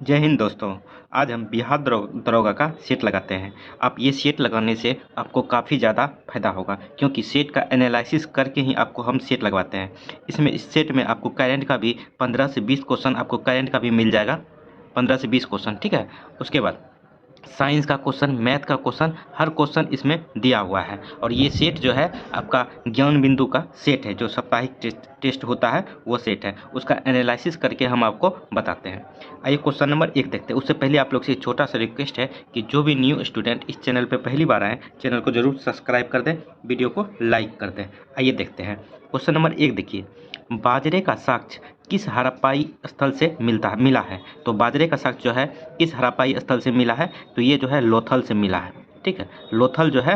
जय हिंद दोस्तों। आज हम बिहार दरोगा का सेट लगाते हैं। आप ये सेट लगाने से आपको काफ़ी ज़्यादा फायदा होगा, क्योंकि सेट का एनालिसिस करके ही आपको हम सेट लगवाते हैं। इस सेट में आपको करंट का भी 15 से 20 क्वेश्चन आपको करंट का भी मिल जाएगा। 15 से 20 क्वेश्चन, ठीक है। उसके बाद साइंस का क्वेश्चन, मैथ का क्वेश्चन, हर क्वेश्चन इसमें दिया हुआ है। और ये सेट जो है आपका ज्ञान बिंदु का सेट है, जो साप्ताहिक टेस्ट होता है वो सेट है। उसका एनालिसिस करके हम आपको बताते हैं। आइए क्वेश्चन नंबर 1 देखते हैं। उससे पहले आप लोग से एक छोटा सा रिक्वेस्ट है कि जो भी न्यू स्टूडेंट इस चैनल पर पहली बार आए, चैनल को जरूर सब्सक्राइब कर दें, वीडियो को लाइक कर दें। आइए देखते हैं क्वेश्चन नंबर 1। देखिए, बाजरे का साक्ष्य किस हड़प्पाई स्थल से मिला है। तो बाजरे का साक्ष्य जो है किस हड़प्पाई स्थल से मिला है, तो ये जो है लोथल से मिला है, ठीक है। लोथल जो है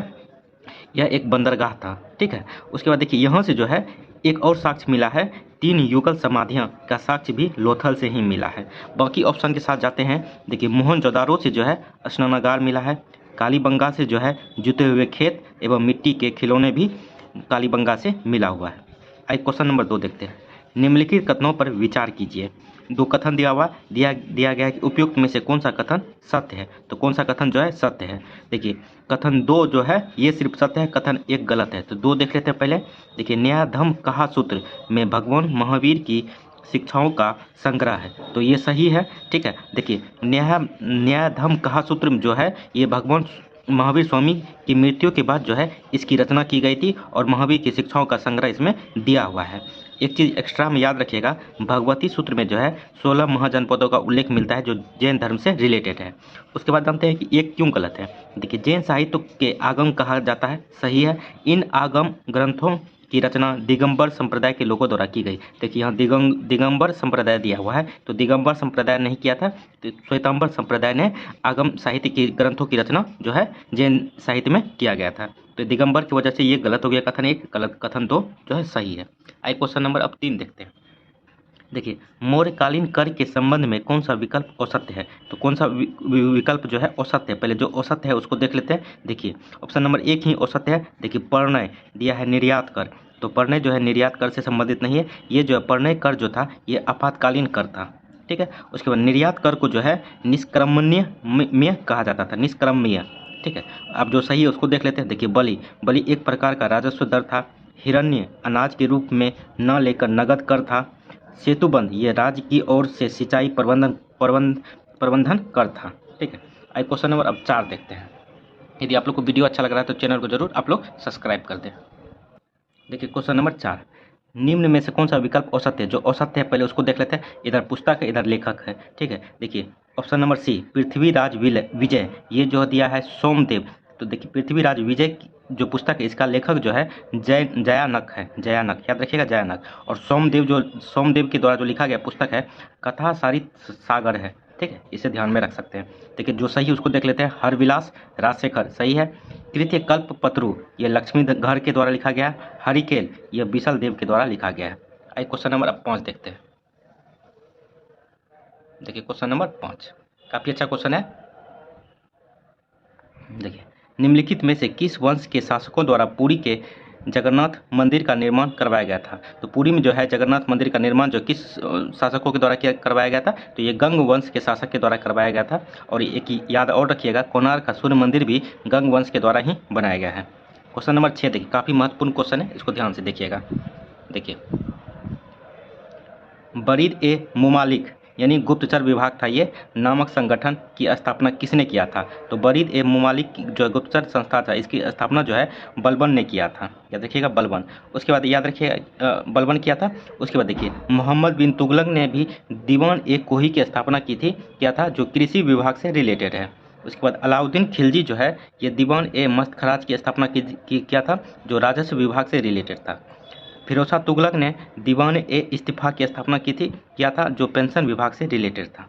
यह एक बंदरगाह था, ठीक है। उसके बाद देखिए, यहाँ से जो है एक और साक्ष्य मिला है, 3 युगल समाधियाँ का साक्ष्य भी लोथल से ही मिला है। बाकी ऑप्शन के साथ जाते हैं। देखिए, मोहनजोदारो से जो है स्नानागार मिला है। कालीबंगा से जो है जुते हुए खेत एवं मिट्टी के खिलौने भी कालीबंगा से मिला हुआ है। आइए क्वेश्चन नंबर 2 देखते हैं। निम्नलिखित कथनों पर विचार कीजिए। दो कथन दिया गया है कि उपयुक्त में से कौन सा कथन सत्य है। तो कौन सा कथन जो है सत्य है। देखिए, कथन 2 जो है ये सिर्फ सत्य है, कथन 1 गलत है। तो 2 देख लेते हैं पहले। देखिए, न्याय धर्म कहा सूत्र में भगवान महावीर की शिक्षाओं का संग्रह है, तो ये सही है, ठीक है। देखिए, न्याय धर्म कहा सूत्र जो है ये भगवान महावीर स्वामी की मृत्यु के बाद जो है इसकी रचना की गई थी, और महावीर की शिक्षाओं का संग्रह इसमें दिया हुआ है। एक चीज़ एक्स्ट्रा में याद रखिएगा, भगवती सूत्र में जो है 16 महाजनपदों का उल्लेख मिलता है जो जैन धर्म से रिलेटेड है। उसके बाद जानते हैं कि ये क्यों गलत है। देखिए, जैन साहित्य के आगम कहा जाता है, सही है। इन आगम ग्रंथों की रचना दिगंबर संप्रदाय के लोगों द्वारा की गई। देखिए, यहाँ दिगंबर संप्रदाय दिया हुआ है, तो दिगंबर संप्रदाय नहीं किया था, तो श्वेतांबर संप्रदाय ने आगम साहित्य के ग्रंथों की रचना जो है जैन साहित्य में किया गया था। तो दिगंबर की वजह से ये गलत हो गया कथन 1, गलत कथन 2 जो है सही है। आइए क्वेश्चन नंबर अब 3 देखते हैं। देखिए, मौर्यकालीन कर के संबंध में कौन सा विकल्प औसत्य है। तो कौन सा विकल्प जो है औसत्य है, पहले जो औसत्य है उसको देख लेते हैं। देखिए, ऑप्शन नंबर 1 ही औसत्य है। देखिए, परनय दिया है निर्यात कर, तो परनय जो है निर्यात कर से संबंधित नहीं है। ये जो है परनय कर जो था ये आपातकालीन कर था, ठीक है। उसके बाद निर्यात कर को जो है निष्क्रमण्य में कहा जाता था, निष्क्रमणीय, ठीक है। अब जो सही है उसको देख लेते हैं। देखिए, बलि एक प्रकार का राजस्व दर था। हिरण्य अनाज के रूप में न लेकर नगद कर था। सेतुबंध ये राज्य की ओर से सिंचाई प्रबंधन कर था, ठीक है। आइए क्वेश्चन नंबर अब 4 देखते हैं। यदि आप लोग को वीडियो अच्छा लग रहा है तो चैनल को जरूर आप लोग सब्सक्राइब कर दें। देखिए, क्वेश्चन नंबर 4, निम्न में से कौन सा विकल्प औसत है। जो औसत है पहले उसको देख लेते हैं। इधर पुस्तक है, इधर लेखक है, ठीक है। देखिए, ऑप्शन नंबर सी पृथ्वीराज विजय, ये जो दिया है सोमदेव। तो देखिए, पृथ्वीराज विजय जो पुस्तक है इसका लेखक जो है जयानक है, जयानक याद रखिएगा, जयानक। और सोमदेव के द्वारा जो लिखा गया पुस्तक है कथा सारित सागर है, ठीक है। इसे ध्यान में रख सकते हैं। देखिए, जो सही है उसको देख लेते हैं। हरविलास राजशेखर सही है। कृत्य कल्प पत्रु ये लक्ष्मी घर के द्वारा लिखा गया। हरिकेल ये विशल देव के द्वारा लिखा गया है। आइए क्वेश्चन नंबर अब 5 देखते हैं। देखिए, क्वेश्चन नंबर 5 काफी अच्छा क्वेश्चन है। देखिए, निम्नलिखित में से किस वंश के शासकों द्वारा पुरी के जगन्नाथ मंदिर का निर्माण करवाया गया था। तो पुरी में जो है जगन्नाथ मंदिर का निर्माण जो किस शासकों के द्वारा करवाया गया था, तो ये गंग वंश के शासक के द्वारा करवाया गया था। और एक याद और रखिएगा, कोणार्क का सूर्य मंदिर भी गंग वंश के द्वारा ही बनाया गया है। क्वेश्चन नंबर 6 देखिए, काफ़ी महत्वपूर्ण क्वेश्चन है, इसको ध्यान से देखिएगा। देखिए, बरीद ए मुमालिक यानी गुप्तचर विभाग था ये, नामक संगठन की स्थापना किसने किया था। तो बरीद ए मुमालिक जो गुप्तचर संस्था था इसकी स्थापना जो है बलबन ने किया था, याद रखिएगा, बलबन। उसके बाद याद रखिएगा बलबन किया था। उसके बाद देखिए, मोहम्मद बिन तुगलक ने भी दीवान ए कोही की स्थापना किया था जो कृषि विभाग से रिलेटेड है। उसके बाद अलाउद्दीन खिलजी जो है ये दीवान ए मस्तखराज की स्थापना किया था जो राजस्व विभाग से रिलेटेड था। फिरोज शाह तुगलक ने दीवान ए इस्तीफाक की स्थापना किया था जो पेंशन विभाग से रिलेटेड था।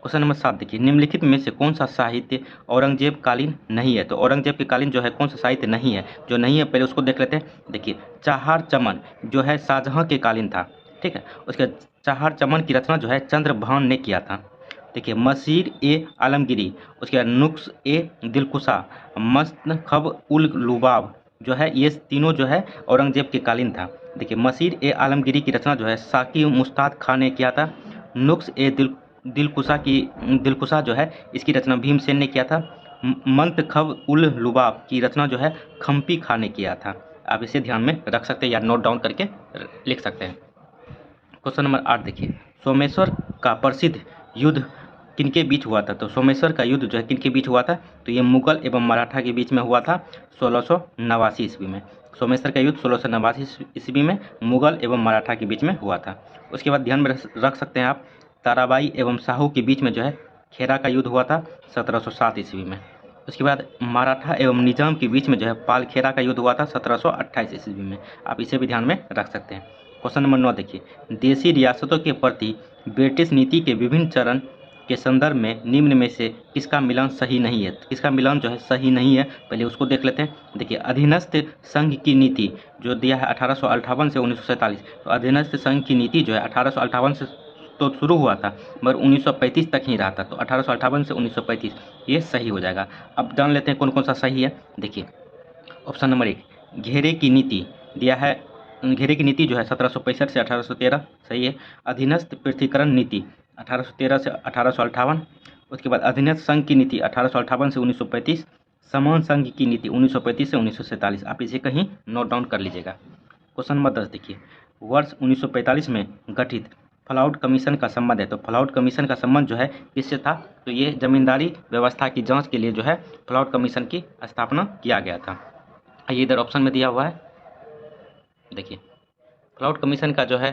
क्वेश्चन नंबर 7 देखिए, निम्नलिखित में से कौन सा साहित्य औरंगजेब कालीन नहीं है। तो औरंगजेब के कालीन जो है कौन सा साहित्य नहीं है, जो नहीं है पहले उसको देख लेते हैं। देखिए, चाहार चमन जो है शाहजहां के कालीन था, ठीक है। उसके चाहार चमन की रचना जो है चंद्रभान ने किया था। देखिए, मसीर ए आलमगिरी, उसके बाद नुक्स ए दिलकुशा, मस्तखब उल लुबाब जो है ये तीनों जो है औरंगजेब के कालीन था। देखिए, मसीर ए आलमगिरी की रचना जो है साकी मुस्ताद खान ने किया था। नुक्स ए दिलकुशा जो है इसकी रचना भीमसेन ने किया था। मंतखब उल लुबाब की रचना जो है खम्पी खां ने किया था। आप इसे ध्यान में रख सकते हैं या नोट डाउन करके लिख सकते हैं। क्वेश्चन नंबर 8 देखिए, सोमेश्वर का प्रसिद्ध युद्ध किनके बीच हुआ था? तो सोमेश्वर का युद्ध जो है किनके बीच हुआ था? तो ये मुगल एवं मराठा के बीच में हुआ था 1689 ईस्वी में। सोमेश्वर का युद्ध 1689 ईस्वी में मुगल एवं मराठा के बीच में हुआ था। उसके बाद ध्यान में रख सकते हैं आप, ताराबाई एवं शाहू के बीच में जो है खेरा का युद्ध हुआ था 1707 ईस्वी में। उसके बाद मराठा एवं निजाम के बीच में जो है पालखेरा का युद्ध हुआ था 1728 ईस्वी में। आप इसे भी ध्यान में रख सकते हैं। क्वेश्चन नंबर 9 देखिए, देशी रियासतों के प्रति ब्रिटिश नीति के विभिन्न चरण के संदर्भ में निम्न में से किसका मिलान सही नहीं है? किसका मिलान जो है सही नहीं है, पहले उसको देख लेते हैं। देखिए, अधीनस्थ संघ की नीति जो दिया है 1858 से 1947, तो अधीनस्थ संघ की नीति जो है 1858 से तो शुरू हुआ था मगर 1935 तक ही रहा था। तो 1858 से 1935 ये सही हो जाएगा। अब जान लेते हैं कौन कौन सा सही है। देखिए, ऑप्शन नंबर 1 घेरे की नीति दिया है, घेरे की नीति जो है 1765 से 1813 सही है। अधीनस्थ पृथ्वीकरण नीति 1813 से 1858। उसके बाद अधीनस्थ संघ की नीति 1858 से 1935। समान संघ की नीति 1935 से 1947। आप इसे कहीं नोट डाउन कर लीजिएगा। क्वेश्चन नंबर 10 देखिए, वर्ष 1945 में गठित फ्लाउड कमीशन का संबंध है। तो फ्लाउड कमीशन का संबंध जो है किससे था? तो ये जमींदारी व्यवस्था की जांच के लिए जो है फ्लाउड कमीशन की स्थापना किया गया था। ये इधर ऑप्शन में दिया हुआ है। देखिए, फ्लाउड कमीशन का जो है,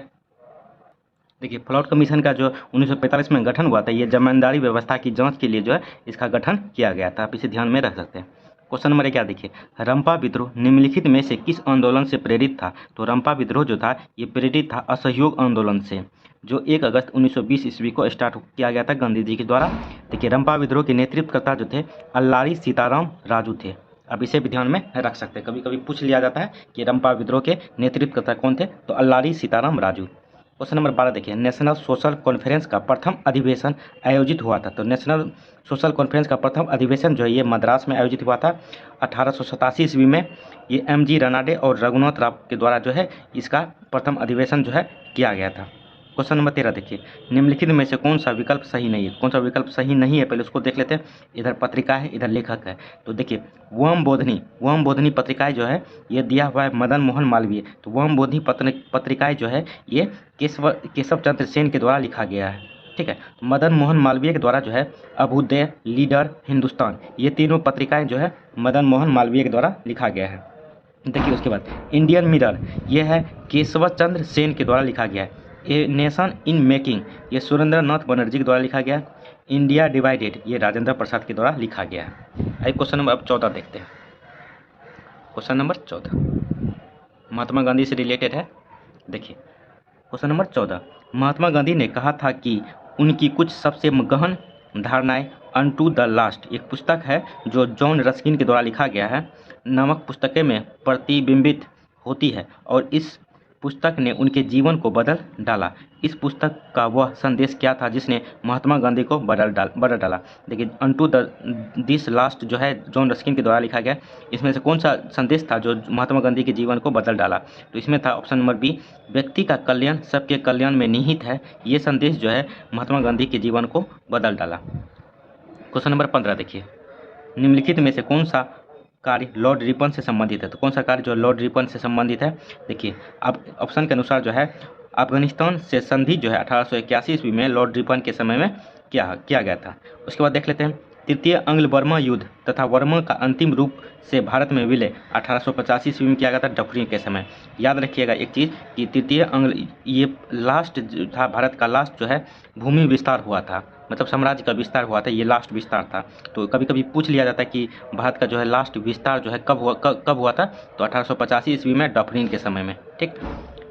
देखिए फ्लाउड कमीशन का जो 1945 में गठन हुआ था, ये जमींदारी व्यवस्था की जांच के लिए जो है इसका गठन किया गया था। आप इसे ध्यान में रख सकते हैं। क्वेश्चन नंबर 11 देखिए, रंपा विद्रोह निम्नलिखित में से किस आंदोलन से प्रेरित था? तो रंपा विद्रोह जो था ये प्रेरित था असहयोग आंदोलन से, जो 1 अगस्त 1920 ईस्वी को स्टार्ट किया गया था गांधी जी के द्वारा। देखिए, रंपा विद्रोह के नेतृत्वकर्ता जो थे अल्लारी सीताराम राजू थे। अब इसे भी ध्यान में रख सकते हैं, कभी कभी पूछ लिया जाता है कि रंपा विद्रोह के नेतृत्वकर्ता कौन थे? तो अल्लारी सीताराम राजू। क्वेश्चन नंबर 12 देखिए, नेशनल सोशल कॉन्फ्रेंस का प्रथम अधिवेशन आयोजित हुआ था। तो नेशनल सोशल कॉन्फ्रेंस का प्रथम अधिवेशन जो है ये मद्रास में आयोजित हुआ था 1887 ईस्वी में। ये MG रनाडे और रघुनाथ राव के द्वारा जो है इसका प्रथम अधिवेशन जो है किया गया था। क्वेश्चन नंबर 13 देखिए, निम्नलिखित में से कौन सा विकल्प सही नहीं है? कौन सा विकल्प सही नहीं है पहले उसको देख लेते हैं। इधर पत्रिका है, इधर लेखक है। तो देखिए, वम बोधनी पत्रिकाएं जो है ये दिया हुआ है मदन मोहन मालवीय। तो वम बोधनी पत्रिकाएं जो है ये केशव चंद्र सेन के द्वारा लिखा गया है। ठीक है, मदन मोहन मालवीय के द्वारा जो है अभ्युदय, लीडर, हिंदुस्तान, ये तीनों पत्रिकाएं जो है मदन मोहन मालवीय के द्वारा लिखा गया है। देखिए, उसके बाद इंडियन मिरर ये है केशव चंद्र सेन के द्वारा लिखा गया है। ए नेशन इन मेकिंग ये सुरेंद्र नाथ बनर्जी के द्वारा लिखा गया। इंडिया डिवाइडेड ये राजेंद्र प्रसाद के द्वारा लिखा गया है। आइए क्वेश्चन नंबर अब 14 देखते हैं। क्वेश्चन नंबर 14 महात्मा गांधी से रिलेटेड है। देखिए, क्वेश्चन नंबर 14, महात्मा गांधी ने कहा था कि उनकी कुछ सबसे गहन धारणाएं अनटू द लास्ट एक पुस्तक है जो जॉन रस्किन के द्वारा लिखा गया है, नामक पुस्तकें में प्रतिबिंबित होती है और इस पुस्तक ने उनके जीवन को बदल डाला। इस पुस्तक का वह संदेश क्या था जिसने महात्मा गांधी को बदल डाला? देखिए, अनटू द दिस लास्ट जो है जॉन रस्किन के द्वारा लिखा गया। इसमें से कौन सा संदेश था जो महात्मा गांधी के जीवन को बदल डाला? तो इसमें था ऑप्शन नंबर बी, व्यक्ति का कल्याण सबके कल्याण में निहित है। ये संदेश जो है महात्मा गांधी के जीवन को बदल डाला। क्वेश्चन नंबर 15 देखिए, निम्नलिखित में से कौन सा कार्य लॉर्ड रिपन से संबंधित है? तो कौन सा कार्य जो लॉर्ड रिपन से संबंधित है? देखिए, अब ऑप्शन के अनुसार जो है अफगानिस्तान से संधि जो है 1881 ईस्वी में लॉर्ड रिपन के समय में किया गया था। उसके बाद देख लेते हैं, तृतीय आंग्ल बर्मा युद्ध तथा बर्मा का अंतिम रूप से भारत में विलय 1885 ईस्वी में किया गया था डफरिन के समय। याद रखिएगा एक चीज़ कि तृतीय आंग्ल ये लास्ट जो था भारत का लास्ट जो है भूमि विस्तार हुआ था, मतलब साम्राज्य का विस्तार हुआ था, ये लास्ट विस्तार था। तो कभी कभी पूछ लिया जाता है कि भारत का जो है लास्ट विस्तार जो है कब हुआ था? तो 1885 ईस्वी में डफरिन के समय में। ठीक,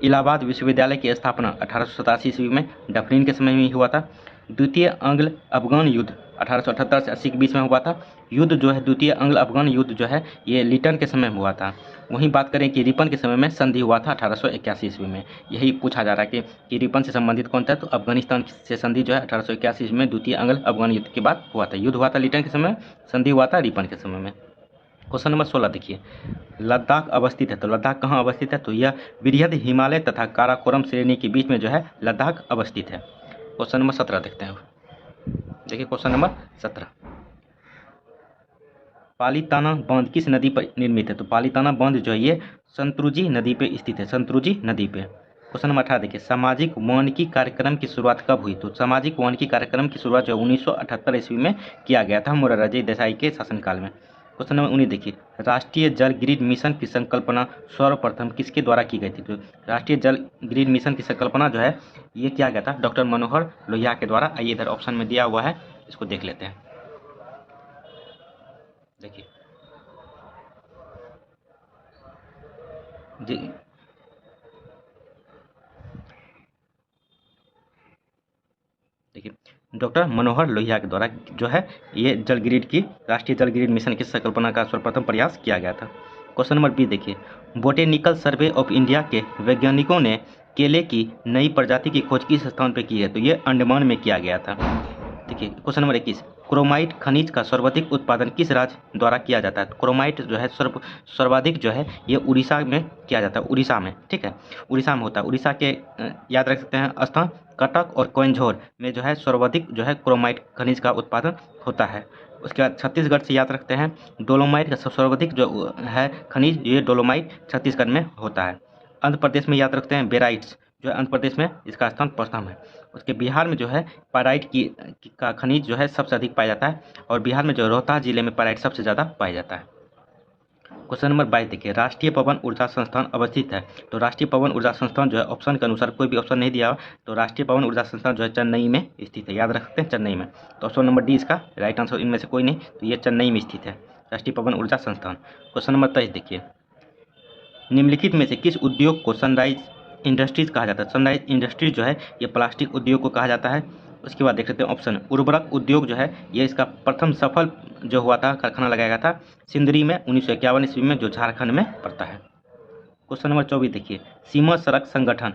इलाहाबाद विश्वविद्यालय की स्थापना 1887 ईस्वी में डफरिन के समय में ही हुआ था। द्वितीय आंग्ल अफगान युद्ध 1878 से 80 के बीच में हुआ था। युद्ध जो है द्वितीय आंग्ल अफगान युद्ध जो है ये लिटन के समय में हुआ था। वहीं बात करें कि रिपन के समय में संधि हुआ था 1881 ईस्वी में। यही पूछा जा रहा है कि रिपन से संबंधित कौन था? तो अफगानिस्तान से संधि जो है 1881 ईस्वी में द्वितीय आंग्ल अफगान युद्ध के बाद हुआ था। युद्ध हुआ था लिटन के समय, संधि हुआ था रिपन के समय में। क्वेश्चन नंबर 16 देखिए, लद्दाख अवस्थित है। तो लद्दाख कहाँ अवस्थित है? तो यह बृहद हिमालय तथा काराकोरम श्रेणी के बीच में जो है लद्दाख अवस्थित है। क्वेश्चन नंबर 17 देखते हैं। देखिए क्वेश्चन नंबर 17, पालीताना बांध किस नदी पर निर्मित है? तो पालीताना बांध जो है ये संतरुजी नदी पे स्थित है, संतरुजी नदी पे। क्वेश्चन नंबर 18 देखिए, सामाजिक वानिकी कार्यक्रम की शुरुआत कब हुई? तो सामाजिक वानिकी कार्यक्रम की शुरुआत जो 1978 ईस्वी में किया गया था मोरारजी देसाई के शासनकाल में। क्वेश्चन नंबर 19 देखिए, राष्ट्रीय जल ग्रिड मिशन की संकल्पना सर्वप्रथम किसके द्वारा की गई थी? तो राष्ट्रीय जल ग्रिड मिशन की संकल्पना जो है ये किया गया था डॉक्टर मनोहर लोहिया के द्वारा। आइए इधर ऑप्शन में दिया हुआ है, इसको देख लेते हैं। देखिए जी, देखिए डॉक्टर मनोहर लोहिया के द्वारा जो है ये जल ग्रिड की राष्ट्रीय जल ग्रिड मिशन की संकल्पना का सर्वप्रथम प्रयास किया गया था। क्वेश्चन नंबर 20 देखिए, बोटेनिकल सर्वे ऑफ इंडिया के वैज्ञानिकों ने केले की नई प्रजाति की खोज किस स्थान पर की है? तो ये अंडमान में किया गया था। देखिए क्वेश्चन नंबर 21, क्रोमाइट खनिज का सर्वाधिक उत्पादन किस राज्य द्वारा किया जाता है? क्रोमाइट जो है सर्वाधिक जो है ये उड़ीसा में किया जाता है, उड़ीसा में, ठीक है, उड़ीसा में होता है। उड़ीसा के याद रख सकते हैं स्थान कटक और कोइंझोर में जो है सर्वाधिक जो है क्रोमाइट खनिज का उत्पादन होता है। उसके बाद छत्तीसगढ़ से याद रखते हैं डोलोमाइट का सर्वाधिक जो है खनिज, ये डोलोमाइट छत्तीसगढ़ में होता है। आंध्र प्रदेश में याद रखते हैं बेराइट्स, जो है आंध्र प्रदेश में इसका स्थान प्रथम है। उसके बिहार में जो है पाराइट का खनिज जो है सबसे अधिक पाया जाता है, और बिहार में जो रोहतास जिले में पाराइट सबसे ज़्यादा पाया जाता है। क्वेश्चन नंबर 22 देखिए, राष्ट्रीय पवन ऊर्जा संस्थान अवस्थित है? तो राष्ट्रीय पवन ऊर्जा संस्थान जो है ऑप्शन के अनुसार कोई भी ऑप्शन नहीं दिया हुआ, तो राष्ट्रीय पवन ऊर्जा संस्थान जो है चेन्नई में स्थित है, याद रख सकते हैं चेन्नई में। तो ऑप्शन नंबर डी इसका राइट आंसर, इनमें से कोई नहीं, तो ये चेन्नई में स्थित है राष्ट्रीय पवन ऊर्जा संस्थान। क्वेश्चन नंबर 23 देखिए, निम्नलिखित में से किस उद्योग को सनराइज इंडस्ट्रीज कहा जाता है? सनराइज इंडस्ट्रीज जो है ये प्लास्टिक उद्योग को कहा जाता है। उसके बाद देख लेते हैं ऑप्शन, उर्वरक उद्योग जो है ये इसका प्रथम सफल जो हुआ था कारखाना लगाया गया था सिंदरी में 1951 ईस्वी में, जो झारखंड में पड़ता है। क्वेश्चन नंबर 24 देखिए, सीमा सड़क संगठन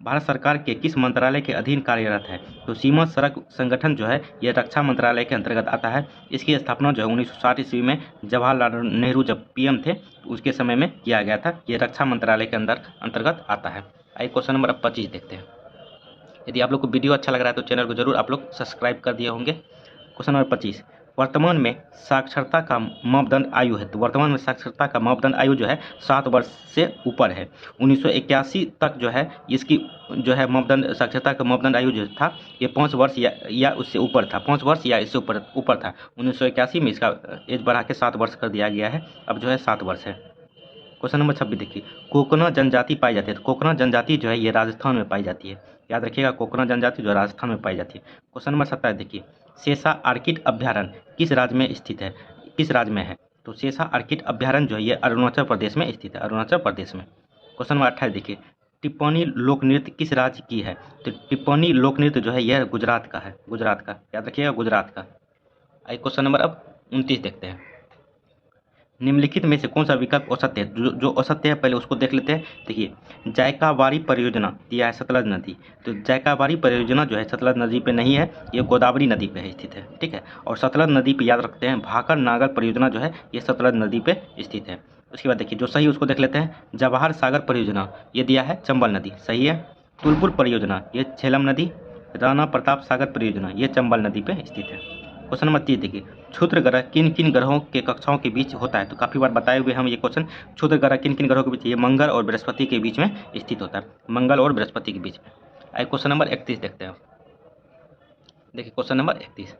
भारत सरकार के किस मंत्रालय के अधीन कार्यरत है? तो सीमा सड़क संगठन जो है यह रक्षा मंत्रालय के अंतर्गत आता है। इसकी स्थापना जो है 1960 ईस्वी में जवाहरलाल नेहरू जब पीएम थे उसके समय में किया गया था। ये रक्षा मंत्रालय के अंतर्गत आता है। आइए क्वेश्चन नंबर 25 देखते हैं। यदि आप लोग को वीडियो अच्छा लग रहा है तो चैनल को जरूर आप लोग सब्सक्राइब कर दिए होंगे। क्वेश्चन नंबर 25, वर्तमान में साक्षरता का मापदंड आयु है? तो वर्तमान में साक्षरता का मापदंड आयु जो है 7 वर्ष से ऊपर है। 1981 तक जो है इसकी जो है मापदंड साक्षरता का मापदंड आयु जो था ये 5 वर्ष या उससे ऊपर था, 5 वर्ष या इससे ऊपर था। 1981 में इसका एज बढ़ा के 7 वर्ष कर दिया गया है, अब जो है 7 वर्ष है। क्वेश्चन नंबर 26 देखिए, कोकना जनजाति पाई जाती है? तो कोकना जनजाति जो है ये राजस्थान में पाई जाती है, याद रखिएगा कोकना जनजाति जो राजस्थान में पाई जाती है। क्वेश्चन नंबर 27 देखिए, शेषा आर्किड अभ्यारण्य किस राज्य में स्थित है, किस राज्य में है? तो शेषा आर्किड अभ्यारण्य जो है ये अरुणाचल प्रदेश में स्थित है, अरुणाचल प्रदेश में। क्वेश्चन नंबर 28 देखिए, टिप्पणी लोक नृत्य किस राज्य की है? तो टिप्पणी लोक नृत्य जो है यह गुजरात का है, गुजरात का, याद रखिएगा गुजरात का। आइए क्वेश्चन नंबर अब 29 देखते हैं, निम्नलिखित में से कौन सा विकल्प असत्य है? जो असत्य है पहले उसको देख लेते हैं। देखिए जायकावाड़ी परियोजना दिया है सतलज नदी, तो जायकावाड़ी परियोजना जो है सतलज नदी पे नहीं है, ये गोदावरी नदी पे है स्थित है, ठीक है। और सतलज नदी पे याद रखते हैं भाकर नागर परियोजना जो है ये सतलज नदी पे स्थित है। उसके बाद देखिए जो सही उसको देख लेते हैं, जवाहर सागर परियोजना ये दिया है चंबल नदी, सही है। तुलपुर परियोजना ये झेलम नदी, राणा प्रताप सागर परियोजना ये चंबल नदी पे स्थित है। क्वेश्चन नंबर 30 देखिए, क्षुद्र ग्रह किन किन ग्रहों के कक्षाओं के बीच होता है? तो काफ़ी बार बताए हुए हम ये क्वेश्चन, क्षुद्र ग्रह किन किन ग्रहों के बीच, ये मंगल और बृहस्पति के बीच में स्थित होता है, मंगल और बृहस्पति के बीच में। आइए क्वेश्चन नंबर 31 देखते हैं। देखिए क्वेश्चन नंबर 31,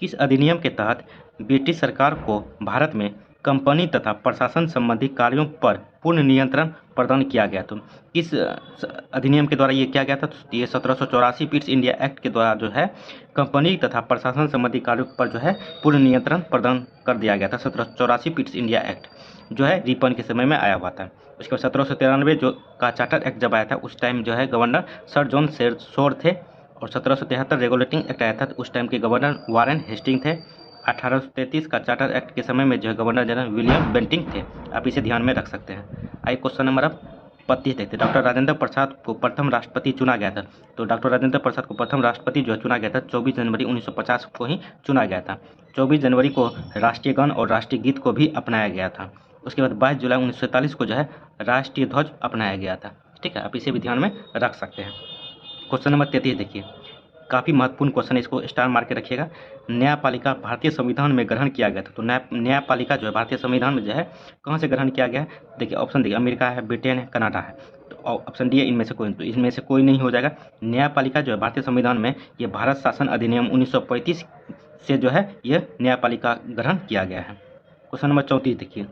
किस अधिनियम के तहत ब्रिटिश सरकार को भारत में कंपनी तथा प्रशासन संबंधी कार्यों पर पूर्ण नियंत्रण प्रदान किया गया? तो किस अधिनियम के द्वारा ये किया गया था? तो ये 1784 पिट्स इंडिया एक्ट के द्वारा जो है कंपनी तथा प्रशासन संबंधी कार्यों पर जो है पूर्ण नियंत्रण प्रदान कर दिया गया था। 1784 पिट्स इंडिया एक्ट जो है रिपन के समय में आया हुआ था। उसके बाद 1793 जो का चार्टर एक्ट जब आया था उस टाइम जो है गवर्नर सर जॉन शोर थे, और 1773 रेगुलेटिंग एक्ट आया था तो उस टाइम के गवर्नर वारेन हेस्टिंग थे। 1833 का चार्टर एक्ट के समय में जो है गवर्नर जनरल विलियम बेंटिंग थे, आप इसे ध्यान में रख सकते हैं। आइए क्वेश्चन नंबर अब 32 देखते हैं, डॉक्टर राजेंद्र प्रसाद को प्रथम राष्ट्रपति चुना गया था? तो डॉक्टर राजेंद्र प्रसाद को प्रथम राष्ट्रपति जो है चुना गया था 24 जनवरी 1950 को ही चुना गया था। 24 जनवरी को राष्ट्रीय गान और राष्ट्रीय गीत को भी अपनाया गया था। उसके बाद 22 जुलाई 1947 को जो है राष्ट्रीय ध्वज अपनाया गया था, ठीक है, आप इसे भी ध्यान में रख सकते हैं। क्वेश्चन नंबर 33 देखिए, काफ़ी महत्वपूर्ण क्वेश्चन है, इसको स्टार मार के रखिएगा। न्यायपालिका भारतीय संविधान में ग्रहण किया गया था, तो न्यायपालिका जो है भारतीय संविधान में जो है कहाँ से ग्रहण किया गया है? देखिए ऑप्शन देखिए, अमेरिका है, ब्रिटेन है, कनाडा है, तो ऑप्शन डी है इनमें से कोई, तो इसमें से कोई नहीं हो जाएगा। न्यायपालिका जो है भारतीय संविधान में ये भारत शासन अधिनियम 1935 से जो है ये न्यायपालिका ग्रहण किया गया है। क्वेश्चन नंबर 34 देखिए,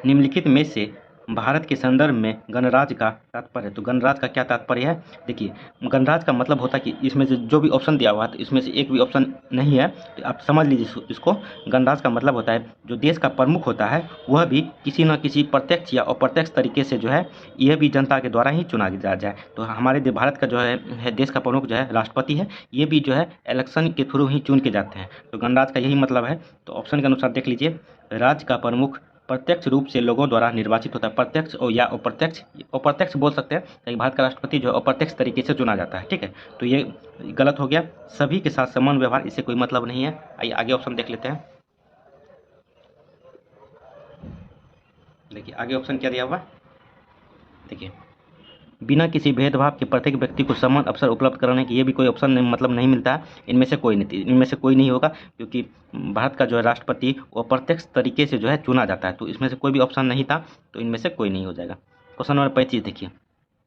निम्नलिखित में से भारत के संदर्भ में गणराज्य का तात्पर्य, तो गणराज्य का क्या तात्पर्य है? देखिए गणराज्य का मतलब होता है कि इसमें से जो भी ऑप्शन दिया हुआ है तो इसमें से एक भी ऑप्शन नहीं है, तो आप समझ लीजिए इसको। गणराज्य का मतलब होता है जो देश का प्रमुख होता है वह भी किसी न किसी प्रत्यक्ष या अप्रत्यक्ष तरीके से जो है यह भी जनता के द्वारा ही चुना जाए। तो हमारे भारत का जो है देश का प्रमुख जो है राष्ट्रपति है, ये भी जो है इलेक्शन के थ्रू ही चुन के जाते हैं, तो गणराज्य का यही मतलब है। तो ऑप्शन के अनुसार देख लीजिए, राज्य का प्रमुख प्रत्यक्ष रूप से लोगों द्वारा निर्वाचित होता है, प्रत्यक्ष और या अप्रत्यक्ष बोल सकते हैं, लेकिन भारत का राष्ट्रपति जो अप्रत्यक्ष तरीके से चुना जाता है, ठीक है। तो ये गलत हो गया। सभी के साथ समान व्यवहार, इससे कोई मतलब नहीं है। आइए आगे ऑप्शन देख लेते हैं। देखिए आगे ऑप्शन क्या दिया हुआ, देखिए बिना किसी भेदभाव के प्रत्येक व्यक्ति को समान अवसर उपलब्ध कराने की, ये भी कोई ऑप्शन मतलब नहीं मिलता है। इनमें से कोई नहीं होगा, क्योंकि भारत का जो है राष्ट्रपति वो प्रत्यक्ष तरीके से जो है चुना जाता है, तो इसमें से कोई भी ऑप्शन नहीं था, तो इनमें से कोई नहीं हो जाएगा। क्वेश्चन नंबर 35 देखिए,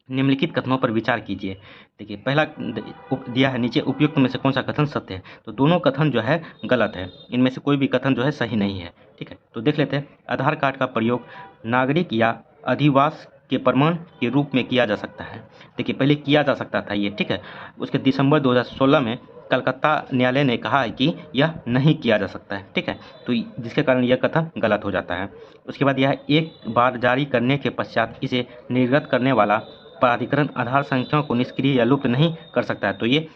निम्नलिखित कथनों पर विचार कीजिए। देखिए पहला दिया है नीचे, उपयुक्त में से कौन सा कथन सत्य है? तो दोनों कथन जो है गलत है, इनमें से कोई भी कथन जो है सही नहीं है, ठीक है। तो देख लेते हैं, आधार कार्ड का प्रयोग नागरिक या अधिवास के प्रमाण के रूप में किया जा सकता है। देखिए पहले किया जा सकता था ये, ठीक है, उसके दिसंबर 2016 में कलकत्ता न्यायालय ने कहा है कि यह नहीं किया जा सकता है, ठीक है, तो जिसके कारण यह कथन गलत हो जाता है। उसके बाद यह है, एक बार जारी करने के पश्चात इसे निर्गत करने वाला प्राधिकरण आधार संख्या को निष्क्रिय या लुप्त नहीं कर सकता है, तो ये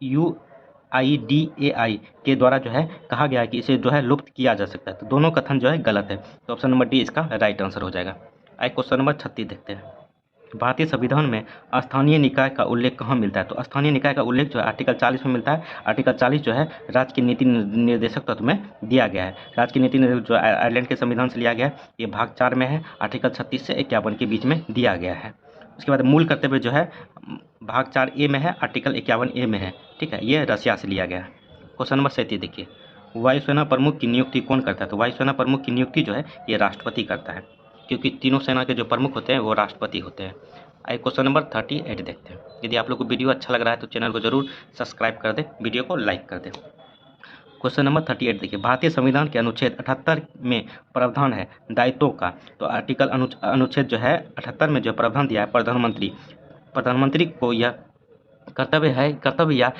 UIDAI के द्वारा जो है कहा गया है कि इसे जो है लुप्त किया जा सकता है, तो दोनों कथन जो है गलत है, तो ऑप्शन नंबर डी इसका राइट आंसर हो जाएगा। आइए क्वेश्चन नंबर 36 देखते हैं, भारतीय संविधान में स्थानीय निकाय का उल्लेख कहाँ मिलता है? तो स्थानीय निकाय का उल्लेख जो है आर्टिकल 40 में मिलता है। आर्टिकल 40 जो है राज्य की नीति निर्देशक तत्व में दिया गया है। राज्य की नीति निर्देशक जो आयरलैंड के संविधान से लिया गया है, ये भाग 4 में है, आर्टिकल 36 से 51 के बीच में दिया गया है। उसके बाद मूल कर्तव्य जो है भाग 4A में है, आर्टिकल 51A में है, ठीक है, ये रसिया से लिया गया है। क्वेश्चन नंबर 37 देखिए, वायुसेना प्रमुख की नियुक्ति कौन करता है? तो वायुसेना प्रमुख की नियुक्ति जो है ये राष्ट्रपति करता है, क्योंकि तीनों सेना के जो प्रमुख होते हैं वो राष्ट्रपति होते हैं। आइए क्वेश्चन नंबर 38 देखते हैं। यदि आप लोग को वीडियो अच्छा लग रहा है तो चैनल को जरूर सब्सक्राइब कर दें, वीडियो को लाइक कर दें। क्वेश्चन नंबर 38 देखिए, भारतीय संविधान के अनुच्छेद 78 में प्रावधान है दायित्वों का, तो आर्टिकल अनुच्छेद जो है 78 में जो प्रावधान दिया है, प्रधानमंत्री को यह कर्तव्य या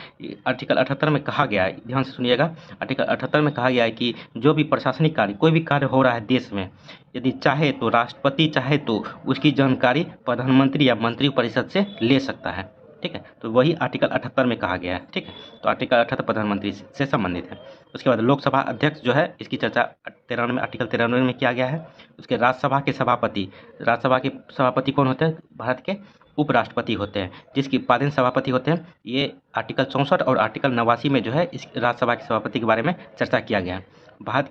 आर्टिकल 78 में कहा गया है, ध्यान से सुनिएगा, आर्टिकल 78 में कहा गया है कि जो भी प्रशासनिक कार्य, कोई भी कार्य हो रहा है देश में, यदि चाहे तो राष्ट्रपति चाहे तो उसकी जानकारी प्रधानमंत्री या मंत्रिपरिषद से ले सकता है, ठीक है, तो वही आर्टिकल 78 में कहा गया है, ठीक है। तो आर्टिकल 78 प्रधानमंत्री से संबंधित है। उसके बाद लोकसभा अध्यक्ष जो है इसकी चर्चा आर्टिकल 93 में किया गया है। उसके राज्यसभा के सभापति कौन होते हैं? भारत के उपराष्ट्रपति होते हैं, जिसकी पदेन सभापति होते हैं। ये आर्टिकल 64 और आर्टिकल 89 में जो है इस राज्यसभा के सभापति के बारे में चर्चा किया गया है। भारत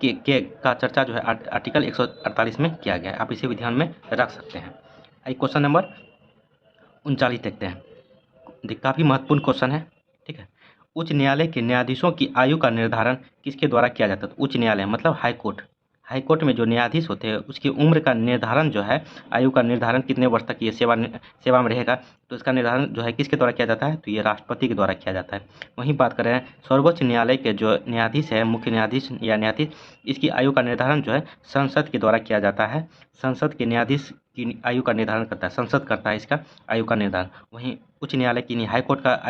का चर्चा जो है आर्टिकल 148 में किया गया है, आप इसे भी ध्यान में रख सकते हैं। आइए क्वेश्चन नंबर 39 देखते हैं, काफ़ी महत्वपूर्ण क्वेश्चन है, ठीक है। उच्च न्यायालय के न्यायाधीशों की आयु का निर्धारण किसके द्वारा किया जाता है? तो उच्च न्यायालय मतलब हाईकोर्ट में जो न्यायाधीश होते हैं उसकी उम्र का निर्धारण जो है, आयु का निर्धारण कितने वर्ष तक ये सेवा में रहेगा, तो इसका निर्धारण जो है किसके द्वारा किया जाता है? तो ये राष्ट्रपति के द्वारा किया जाता है। वहीं बात करें सर्वोच्च न्यायालय के जो न्यायाधीश है, मुख्य न्यायाधीश या न्यायाधीश, इसकी आयु का निर्धारण जो है संसद के द्वारा किया जाता है। संसद के न्यायाधीश की आयु का निर्धारण करता है, संसद करता है इसका आयु का निर्धारण। वहीं उच्च न्यायालय की हाईकोर्ट का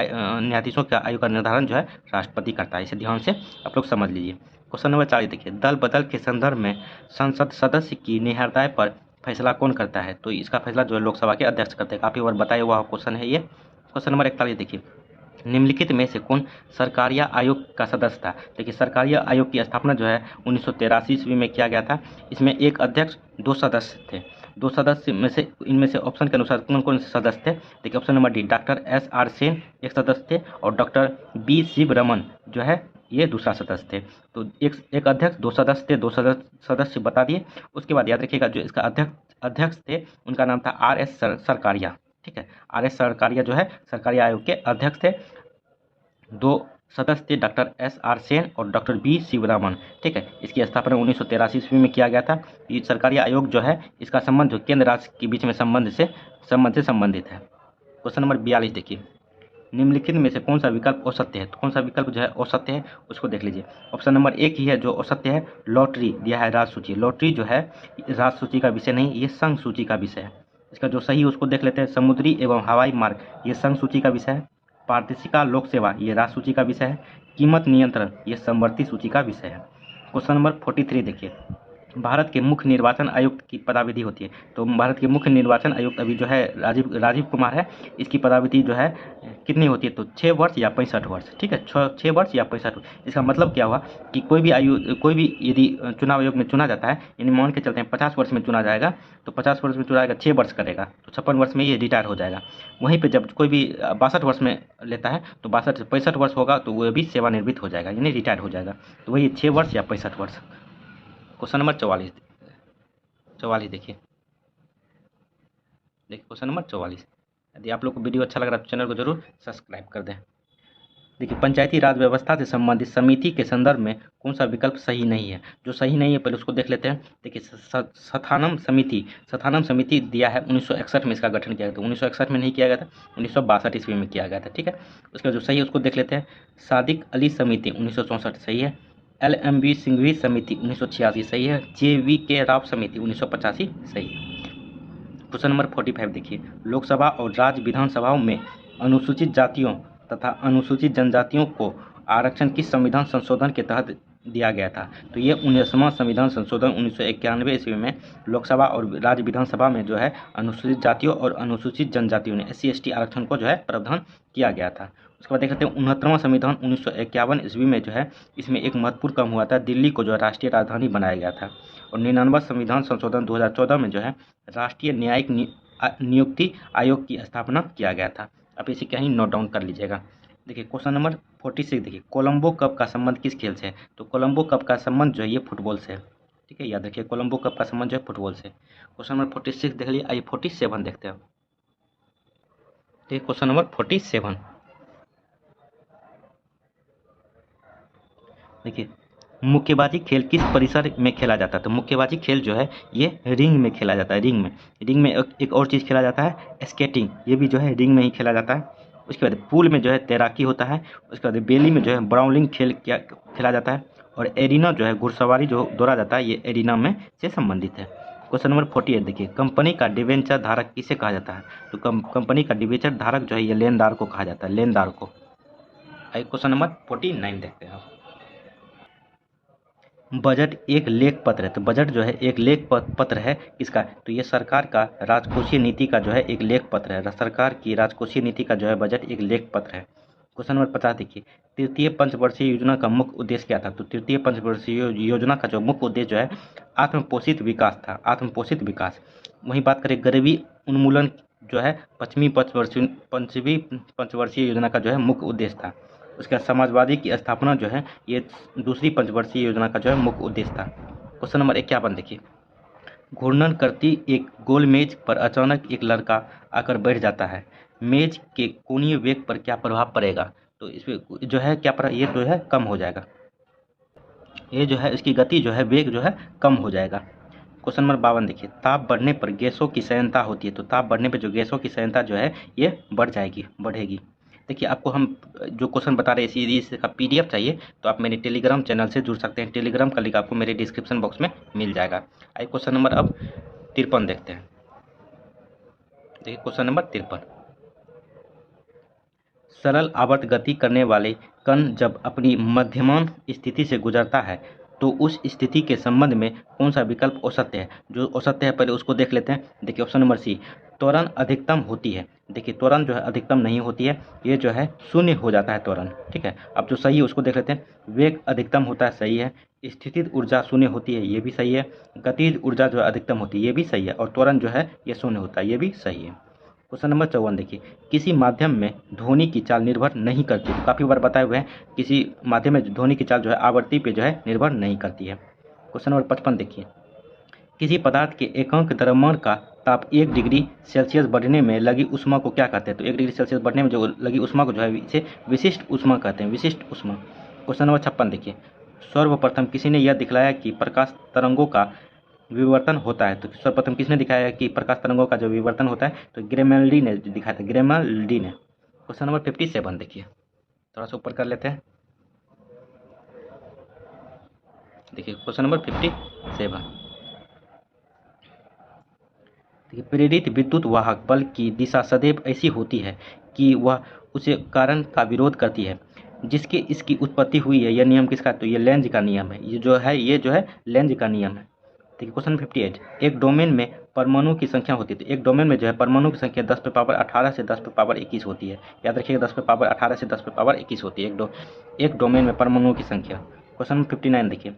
न्यायाधीशों का आयु का निर्धारण जो है राष्ट्रपति करता है, इसे ध्यान से आप लोग समझ लीजिए। क्वेश्चन नंबर 40 देखिए, दल बदल के संदर्भ में संसद सदस्य की निहरताय पर फैसला कौन करता है? तो इसका फैसला जो है लोकसभा के अध्यक्ष करते हैं, काफ़ी बार बताया हुआ क्वेश्चन है ये। क्वेश्चन नंबर 41 देखिए, निम्नलिखित में से कौन सरकारिया आयोग का सदस्य था? देखिए सरकारिया आयोग की स्थापना जो है 1983 ईस्वी में किया गया था। इसमें एक अध्यक्ष, 2 सदस्य थे। 2 सदस्य में से इनमें से ऑप्शन के अनुसार कौन कौन से सदस्य थे? देखिए option number D, doctor SR Sen एक सदस्य थे और डॉक्टर B शिवरमन जो है ये दूसरा सदस्य थे। तो एक अध्यक्ष, 2 सदस्य थे, 2 सदस्य बता दिए। उसके बाद याद रखिएगा जो इसका अध्यक्ष थे उनका नाम था RS सरकारिया, ठीक है, RS सरकारिया जो है सरकारी आयोग के अध्यक्ष थे। दो सदस्य थे, डॉक्टर SR सेन और डॉक्टर B शिवरामन। ठीक है, इसकी स्थापना 1983 ईस्वी में किया गया था। ये सरकारी आयोग जो है इसका संबंध जो केंद्र राज्य के बीच में संबंध से संबंधित है। क्वेश्चन नंबर 42 देखिए, निम्नलिखित में से कौन सा विकल्प औसत्य है? तो कौन सा विकल्प जो है औसत्य है उसको देख लीजिए। ऑप्शन नंबर 1 ही है जो औसत्य है, लॉटरी दिया है राज सूची। लॉटरी जो है राज सूची का विषय नहीं, ये संघ सूची का विषय है। इसका जो सही है उसको देख लेते हैं। समुद्री एवं हवाई मार्ग ये संघ सूची का विषय है। पारदर्शिता लोक सेवा ये राज सूची का विषय है। कीमत नियंत्रण ये समवर्ती सूची का विषय है। क्वेश्चन नंबर 43 देखिए, भारत के मुख्य निर्वाचन आयुक्त की पदाविधि होती है। तो भारत के मुख्य निर्वाचन आयुक्त अभी जो है राजीव कुमार है। इसकी पदाविधि जो है कितनी होती है? तो 6 वर्ष या 65 वर्ष। ठीक है, 6 वर्ष या 65 वर्ष। इसका मतलब क्या हुआ कि कोई भी यदि चुनाव आयोग में चुना जाता है, यानी मान के चलते हैं 50 वर्ष में चुना जाएगा, तो 50 वर्ष में चुना जाएगा, 6 वर्ष करेगा तो 56 वर्ष में ये रिटायर हो जाएगा। वहीं पर जब कोई भी 62 वर्ष में लेता है तो 62 से 65 वर्ष होगा तो वह भी सेवानिवृत्त हो जाएगा, यानी रिटायर हो जाएगा। तो वही 6 वर्ष या 65 वर्ष। क्वेश्चन नंबर 44 देखिए क्वेश्चन नंबर 44। यदि आप लोग को वीडियो अच्छा लग रहा है तो चैनल को जरूर सब्सक्राइब कर दें। देखिए, पंचायती राज व्यवस्था से संबंधित समिति के संदर्भ में कौन सा विकल्प सही नहीं है? जो सही नहीं है पहले उसको देख लेते हैं। देखिए, सथानम समिति दिया है 1961 में इसका गठन किया गया था। 1961 में नहीं किया गया था, 1962 ईस्वी में किया गया था। ठीक है, उसका जो सही है उसको देख लेते हैं। सादिक अली समिति 1964 सही है। LMB सिंघवी समिति 1986 सही है। JVK राव समिति 1985 सही है। क्वेश्चन नंबर 45 देखिए, लोकसभा और राज्य विधानसभाओं में अनुसूचित जातियों तथा अनुसूचित जनजातियों को आरक्षण किस संविधान संशोधन के तहत दिया गया था? तो ये 19वां संविधान संशोधन 1991 ईस्वी में लोकसभा और राज्य विधानसभा में जो है अनुसूचित जातियों और अनुसूचित जनजातियों ने SC/ST आरक्षण को जो है प्रावधान किया गया था। उसके बाद देख सकते हैं 69वां संविधान 1951 ईस्वी में जो है इसमें एक महत्वपूर्ण काम हुआ था, दिल्ली को जो है राष्ट्रीय राजधानी बनाया गया था। और 99वां संविधान संशोधन 2014 में जो है राष्ट्रीय न्यायिक नियुक्ति आयोग की स्थापना किया गया था। आप इसे कहीं नोट डाउन कर लीजिएगा। देखिए, क्वेश्चन नंबर 46 देखिए, कोलंबो कप का संबंध किस खेल से है? तो कोलंबो कप का संबंध जो है ये फुटबॉल से है। ठीक है, याद रखिए, कोलंबो कप का संबंध जो है फुटबॉल से। क्वेश्चन नंबर 46 देख लीजिए। आइए 47 देखते हैं। देखिए, क्वेश्चन नंबर 47 देखिए, मुक्केबाजी खेल किस परिसर में खेला जाता है? तो मुक्केबाजी खेल जो है ये रिंग में खेला जाता है। रिंग में एक और चीज़ खेला जाता है, स्केटिंग। ये भी जो है रिंग में ही खेला जाता है। उसके बाद पूल में जो है तैराकी होता है। उसके बाद बेली में जो है बाउलिंग खेला जाता है। और एरिना जो है घुड़सवारी जो दौड़ा जाता है, ये एरिना में से संबंधित है। क्वेश्चन नंबर 48 देखिए, कंपनी का डिवेंचर धारक किसे कहा जाता है? तो कंपनी का डिवेंचर धारक जो है ये लेनदार को कहा जाता है, लेनदार को। आइए क्वेश्चन नंबर 49 देखते हैं। बजट एक लेख पत्र है। तो बजट जो है एक लेख पत्र है किसका? तो ये सरकार का राजकोषीय नीति का जो है एक लेख पत्र है। सरकार की राजकोषीय नीति का जो है बजट एक लेख पत्र है। क्वेश्चन नंबर 50 देखिए, तृतीय पंचवर्षीय योजना का मुख्य उद्देश्य क्या था? तो तृतीय पंचवर्षीय योजना का जो मुख्य उद्देश्य जो है आत्मपोषित विकास था, आत्मपोषित विकास। वहीं बात करें गरीबी उन्मूलन जो है पंचमी पंचवर्षीय योजना का जो है मुख्य उद्देश्य था। उसके बाद समाजवादी की स्थापना जो है ये दूसरी पंचवर्षीय योजना का जो है मुख्य उद्देश्य था। क्वेश्चन नंबर 51 देखिए, घूर्णन करती एक गोल मेज पर अचानक एक लड़का आकर बैठ जाता है। मेज के कोणीय वेग पर क्या प्रभाव पड़ेगा? तो इसमें जो है ये जो है कम हो जाएगा। ये जो है इसकी गति जो है वेग जो है कम हो जाएगा। क्वेश्चन नंबर 52 देखिए, ताप बढ़ने पर गैसों की संयंत्रता होती है। तो ताप बढ़ने पर जो गैसों की संयंत्रता जो है ये बढ़ेगी। देखिए, आपको हम जो क्वेश्चन बता रहे हैं इसका PDF चाहिए तो आप मेरे टेलीग्राम चैनल से जुड़ सकते हैं। टेलीग्राम का लिंक आपको मेरे डिस्क्रिप्शन बॉक्स में मिल जाएगा। आइए क्वेश्चन नंबर अब 53 देखते हैं। देखिए, क्वेश्चन नंबर 53, सरल आवर्त गति करने वाले कण जब अपनी मध्यमान स्थिति से गुजरता है तो उस स्थिति के संबंध में कौन सा विकल्प औसत्य है? जो औसत्य है पहले उसको देख लेते हैं। देखिए, ऑप्शन नंबर C, त्वरण अधिकतम होती है। देखिए, त्वरण जो है अधिकतम नहीं होती है, ये जो है शून्य हो जाता है त्वरण। ठीक है, अब जो सही है उसको देख लेते हैं। वेग अधिकतम होता है, सही है। स्थितिज ऊर्जा शून्य होती है, ये भी सही है। गतिज ऊर्जा जो है अधिकतम होती है, ये भी सही है। और त्वरण जो है ये शून्य होता है, ये भी सही है। क्वेश्चन नंबर 54 देखिए, किसी माध्यम में ध्वनि की चाल निर्भर नहीं करती। तो काफ़ी बार बताए हुए हैं, किसी माध्यम में ध्वनि की चाल जो है आवृत्ति पे जो है निर्भर नहीं करती है। क्वेश्चन नंबर 55 देखिए, किसी पदार्थ के एकांक द्रव्यमान का ताप 1 डिग्री सेल्सियस बढ़ने में लगी ऊष्मा को क्या कहते हैं? तो 1 डिग्री सेल्सियस बढ़ने में जो लगी ऊष्मा को जो है इसे विशिष्ट ऊष्मा कहते हैं, विशिष्ट ऊष्मा। क्वेश्चन नंबर 56 देखिए, सर्वप्रथम किसी ने यह दिखलाया कि प्रकाश तरंगों का विवर्तन होता है? तो सर्वप्रथम किसने दिखाया कि प्रकाश तरंगों का जो विवर्तन होता है? तो ग्रेमेल्डी ने दिखाया था, ग्रेमेल्डी ने। क्वेश्चन नंबर 57 देखिए, थोड़ा सा ऊपर कर लेते हैं। देखिए क्वेश्चन नंबर 57, देखिए, प्रेरित विद्युत वाहक बल की दिशा सदैव ऐसी होती है कि वह उसे कारण का विरोध करती है जिसके इसकी उत्पत्ति हुई है। यह नियम किसका? तो ये लेंज का नियम है। ये जो है लेंज का नियम है। देखिए क्वेश्चन 58, एक डोमेन में परमाणु की संख्या होती है। तो एक डोमेन में जो है परमाणु की संख्या 10 पे पावर 18 से 10 पे पावर 21 होती है। याद रखिएगा, 10 पे पावर 18 से 10 पे पावर 21 होती है एक डोमेन में परमाणुओं की संख्या। क्वेश्चन 59 देखिए,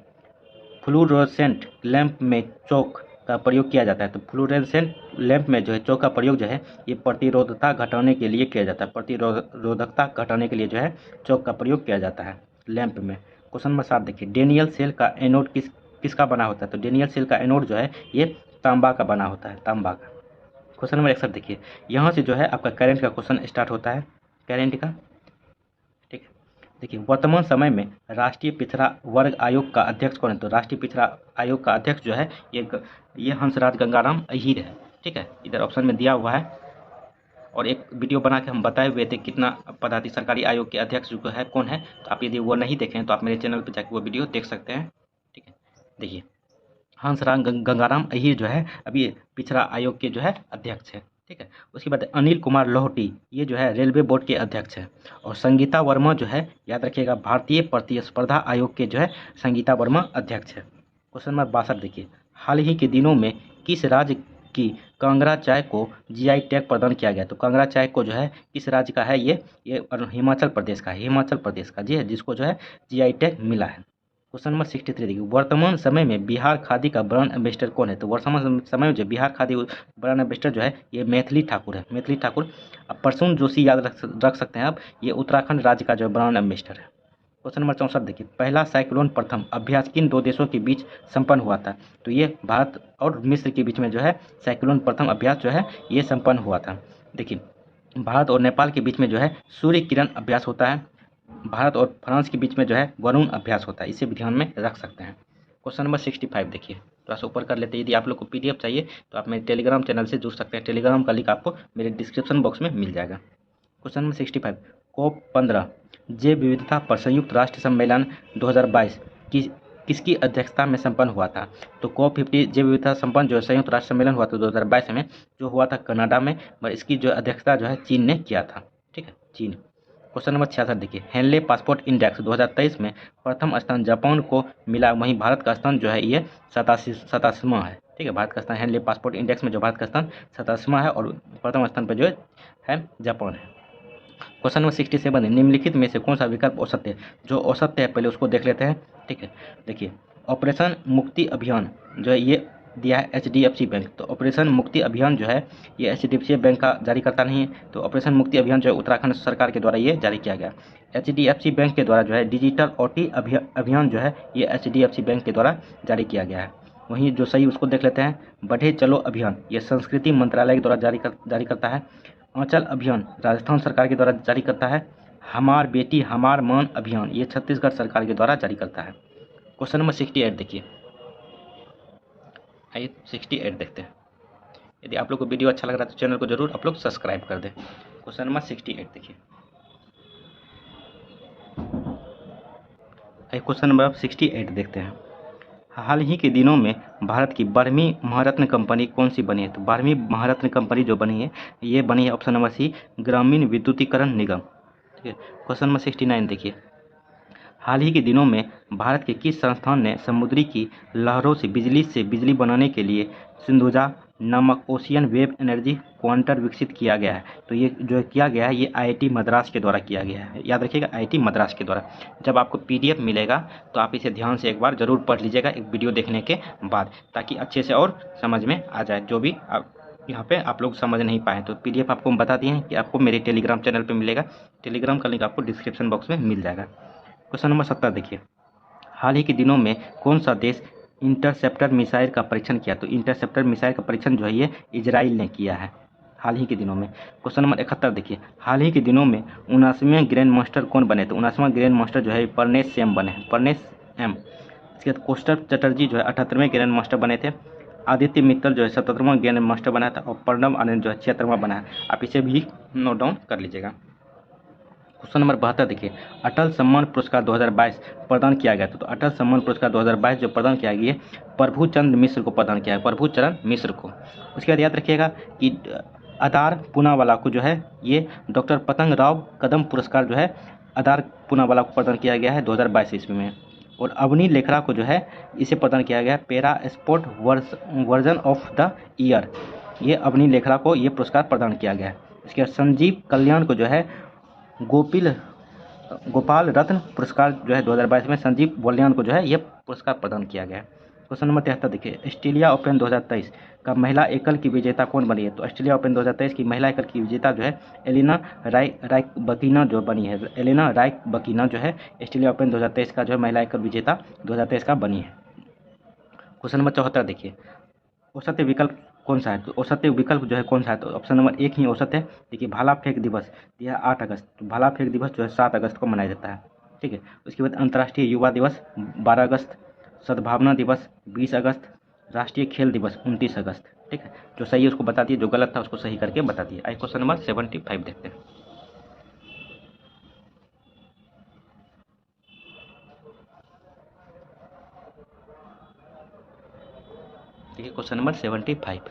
फ्लूरोसेंट लैंप में चौक का प्रयोग किया जाता है। तो फ्लूरोसेंट लैंप में जो है चौक का प्रयोग जो है ये प्रतिरोधकता घटाने के लिए किया जाता है। प्रतिरोधकता घटाने के लिए जो है चौक का प्रयोग किया जाता है लैंप में। क्वेश्चन नंबर 7 देखिए, डेनियल सेल का एनोड किसका बना होता है? तो डेनियल सेल का एनोड जो है ये तांबा का बना होता है, तांबा का। क्वेश्चन नंबर 61 देखिए, यहाँ से जो है आपका करंट का क्वेश्चन स्टार्ट होता है, करंट का। ठीक है, देखिए वर्तमान समय में राष्ट्रीय पिछड़ा वर्ग आयोग का अध्यक्ष कौन है? तो राष्ट्रीय पिछड़ा आयोग का अध्यक्ष जो है ये हंसराज गंगाराम अहीर है। ठीक है, इधर ऑप्शन में दिया हुआ है और एक वीडियो बना के हम बताए हुए थे कितना पदाधिकारी सरकारी आयोग के अध्यक्ष जो है कौन है। तो आप यदि वो नहीं देखें तो आप मेरे चैनल पर जाकर वो वीडियो देख सकते हैं। ठीक है, देखिए हंसराज गंगाराम अहीर जो है अभी पिछड़ा आयोग के जो है अध्यक्ष है। ठीक है, उसके बाद अनिल कुमार लोहटी, ये जो है रेलवे बोर्ड के अध्यक्ष है। और संगीता वर्मा जो है, याद रखिएगा, भारतीय प्रतिस्पर्धा आयोग के जो है संगीता वर्मा अध्यक्ष है। क्वेश्चन नंबर 62 देखिए, हाल ही के दिनों में किस राज्य की कांगड़ा चाय को जीआई टैग प्रदान किया गया? तो कांगड़ा चाय को जो है किस राज्य का है? ये हिमाचल प्रदेश का है, हिमाचल प्रदेश का जी है, जिसको जो है जीआई टैग मिला है। क्वेश्चन नंबर 63 देखिए, वर्तमान समय में बिहार खादी का ब्रांड एम्बेसडर कौन है? तो वर्तमान समय में जो बिहार खादी ब्रांड एम्बेसडर जो है ये मैथिली ठाकुर है, मैथिली ठाकुर। अब प्रसून जोशी याद रख सकते हैं आप, ये उत्तराखंड राज्य का जो ब्रांड एम्बेसडर है। क्वेश्चन नंबर 64 देखिए, पहला साइक्लोन प्रथम अभ्यास किन दो देशों के बीच संपन्न हुआ था? तो ये भारत और मिस्र के बीच में जो है साइक्लोन प्रथम अभ्यास जो है ये संपन्न हुआ था। देखिए भारत और नेपाल के बीच में जो है सूर्य किरण अभ्यास होता है। भारत और फ्रांस के बीच में जो है वरुण अभ्यास होता है, इसे भी ध्यान में रख सकते हैं। क्वेश्चन नंबर 65 देखिए, थोड़ा सा ऊपर कर लेते हैं। यदि आप लोग को पीडीएफ चाहिए तो आप मेरे टेलीग्राम चैनल से जुड़ सकते हैं, टेलीग्राम का लिंक आपको मेरे डिस्क्रिप्शन बॉक्स में मिल जाएगा। क्वेश्चन नंबर 65, COP 15 जैव विविधता पर संयुक्त राष्ट्र सम्मेलन 2022 किसकी अध्यक्षता में संपन्न हुआ था? तो COP 50 जैव विविधता संपन्न जो संयुक्त राष्ट्र सम्मेलन हुआ था 2022 में, जो हुआ था कनाडा में, और इसकी जो अध्यक्षता जो है चीन ने किया था। ठीक है, चीन। क्वेश्चन नंबर 66 देखिए, हेनले पासपोर्ट इंडेक्स 2023 में प्रथम स्थान जापान को मिला, वहीं भारत का स्थान जो है ये 87वां है। ठीक है, भारत का स्थान हेनले पासपोर्ट इंडेक्स में जो भारत का स्थान 87वां है और प्रथम स्थान पर जो है जापान है। क्वेश्चन नंबर 67 है, निम्नलिखित में से कौन सा विकल्प औसत्य है? जो औसत्य है पहले उसको देख लेते हैं। ठीक है, देखिए ऑपरेशन मुक्ति अभियान जो है ये दिया है HDFC बैंक। तो ऑपरेशन मुक्ति अभियान जो है ये HDFC बैंक का जारी करता नहीं है। तो ऑपरेशन मुक्ति अभियान जो है उत्तराखंड सरकार के द्वारा ये जारी किया गया। HDFC बैंक के द्वारा जो है डिजिटल OT अभियान जो है ये HDFC बैंक के द्वारा जारी किया गया है। वहीं जो सही उसको देख लेते हैं, बढ़े चलो अभियान ये संस्कृति मंत्रालय के द्वारा जारी करता है। आंचल अभियान राजस्थान सरकार के द्वारा जारी करता है। हमार बेटी हमार मान अभियान ये छत्तीसगढ़ सरकार के द्वारा जारी करता है। क्वेश्चन नंबर 68 देखिए, आइए 68 देखते हैं। यदि आप लोग को वीडियो अच्छा लग रहा है तो चैनल को जरूर आप लोग सब्सक्राइब कर दें। क्वेश्चन नंबर 68 देखिए, आइए क्वेश्चन नंबर 68 देखते हैं। हाल ही के दिनों में भारत की 12वीं महारत्न कंपनी कौन सी बनी है? तो 12वीं महारत्न कंपनी जो बनी है ये बनी है ऑप्शन नंबर सी, ग्रामीण विद्युतीकरण निगम। ठीक है, क्वेश्चन नंबर 69 देखिए, हाल ही के दिनों में भारत के किस संस्थान ने समुद्री की लहरों से बिजली बनाने के लिए सिंधुजा नामक ओशियन वेव एनर्जी क्वांटर विकसित किया गया है? तो ये जो किया गया है ये IIT मद्रास के द्वारा किया गया है। याद रखिएगा, IIT मद्रास के द्वारा। जब आपको PDF मिलेगा तो आप इसे ध्यान से एक बार ज़रूर पढ़ लीजिएगा एक वीडियो देखने के बाद, ताकि अच्छे से और समझ में आ जाए जो भी आप यहाँ पे आप लोग समझ नहीं पाए। तो PDF आपको हम बता दिए हैं कि आपको मेरे टेलीग्राम चैनल पर मिलेगा, टेलीग्राम का लिंक आपको डिस्क्रिप्शन बॉक्स में मिल जाएगा। क्वेश्चन नंबर 70 देखिए, हाल ही के दिनों में कौन सा देश इंटरसेप्टर मिसाइल का परीक्षण किया? तो इंटरसेप्टर मिसाइल का परीक्षण जो है ये इजराइल ने किया है हाल ही के दिनों में। क्वेश्चन नंबर 71 देखिए, हाल ही के दिनों में 79वें ग्रैंड मास्टर कौन बने? तो 79वां ग्रैंड मास्टर जो है परनेश सेम बने हैं, परनेश एम। इसके बाद कौस्तुभ चटर्जी जो है 78वें ग्रैंड मास्टर बने थे। आदित्य मित्तल जो है 77वां ग्रैंड मास्टर बना था, और प्रणब आनंद जो है 76वां बना है। आप इसे भी नोट डाउन कर लीजिएगा। क्वेश्चन नंबर 72 देखिए, अटल सम्मान पुरस्कार 2022 प्रदान किया गया था। तो अटल सम्मान पुरस्कार 2022 जो प्रदान किया गया प्रभुचंद मिश्र को प्रदान किया है, प्रभुचरण मिश्र को। उसके बाद याद रखिएगा कि अदार पूनावाला को जो है ये डॉक्टर पतंग राव कदम पुरस्कार जो है अदार पूनावाला को प्रदान किया गया है 2022 ईस्वी में। और अवनी लेखरा को जो है इसे प्रदान किया गया para sport version of the year, ये अवनी लेखरा को ये पुरस्कार प्रदान किया गया है। इसके बाद संजीव कल्याण को जो है गोपाल रत्न पुरस्कार जो है 2022 में संजीव बलियान को जो है ये पुरस्कार प्रदान किया गया है। क्वेश्चन नंबर 73 देखिए, ऑस्ट्रेलिया ओपन 2023 का महिला एकल की विजेता कौन बनी है? तो ऑस्ट्रेलिया ओपन 2023 की महिला एकल की विजेता जो है एलिना राइकबकीना जो बनी है। एलिना राइकबकीना जो है ऑस्ट्रेलिया ओपन 2023 का जो है महिला एकल विजेता 2023 का बनी है। क्वेश्चन नंबर 74 देखिए, औसत विकल्प कौन सा है? तो औसत विकल्प जो है कौन सा है? तो ऑप्शन नंबर 1 ही औसत है। देखिए, भाला फेंक दिवस यह 8 अगस्त, तो भाला फेंक दिवस जो है 7 अगस्त को मनाया जाता है। ठीक है, उसके बाद अंतर्राष्ट्रीय युवा दिवस 12 अगस्त, सद्भावना दिवस 20 अगस्त, राष्ट्रीय खेल दिवस 29 अगस्त। ठीक है, जो सही है उसको बता दिए, जो गलत था उसको सही करके बता दिए। आइए क्वेश्चन नंबर 75 देखते हैं। देखिए क्वेश्चन नंबर 75,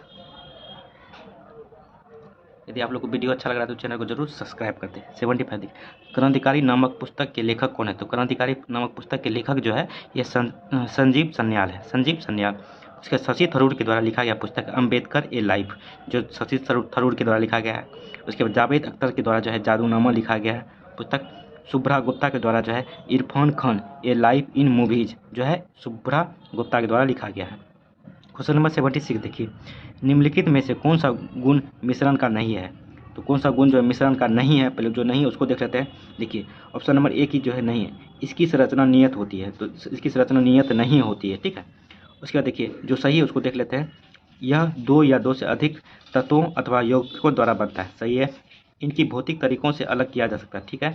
यदि आप लोग को वीडियो अच्छा लग रहा है तो चैनल को जरूर सब्सक्राइब कर दें। 75 देखिए, क्रांतिकारी नामक पुस्तक के लेखक कौन है? तो क्रांतिकारी नामक पुस्तक के लेखक जो है ये संजीव सन्याल है, संजीव सन्याल। उसके शशि थरूर के द्वारा लिखा गया पुस्तक अम्बेडकर ए लाइफ, जो शशि थरूर के द्वारा लिखा गया है। उसके बाद जावेद अख्तर के द्वारा जो है जादूनामा लिखा गया है पुस्तक। शुभ्रा गुप्ता के द्वारा जो है इरफान खान ए लाइफ इन मूवीज जो है शुभ्रा गुप्ता के द्वारा लिखा गया है। क्वेश्चन नंबर 76 देखिए, निम्नलिखित में से कौन सा गुण मिश्रण का नहीं है? तो कौन सा गुण जो है मिश्रण का नहीं है, पहले जो नहीं है उसको देख लेते हैं। देखिए, ऑप्शन नंबर 1 ही जो है नहीं है, इसकी संरचना नियत होती है, तो इसकी संरचना नियत नहीं होती है। ठीक है, उसके बाद देखिए जो सही है उसको देख लेते हैं। यह 2 या 2 से अधिक तत्वों अथवा यौगिकों द्वारा बनता है, सही है। इनकी भौतिक तरीकों से अलग किया जा सकता है, ठीक है।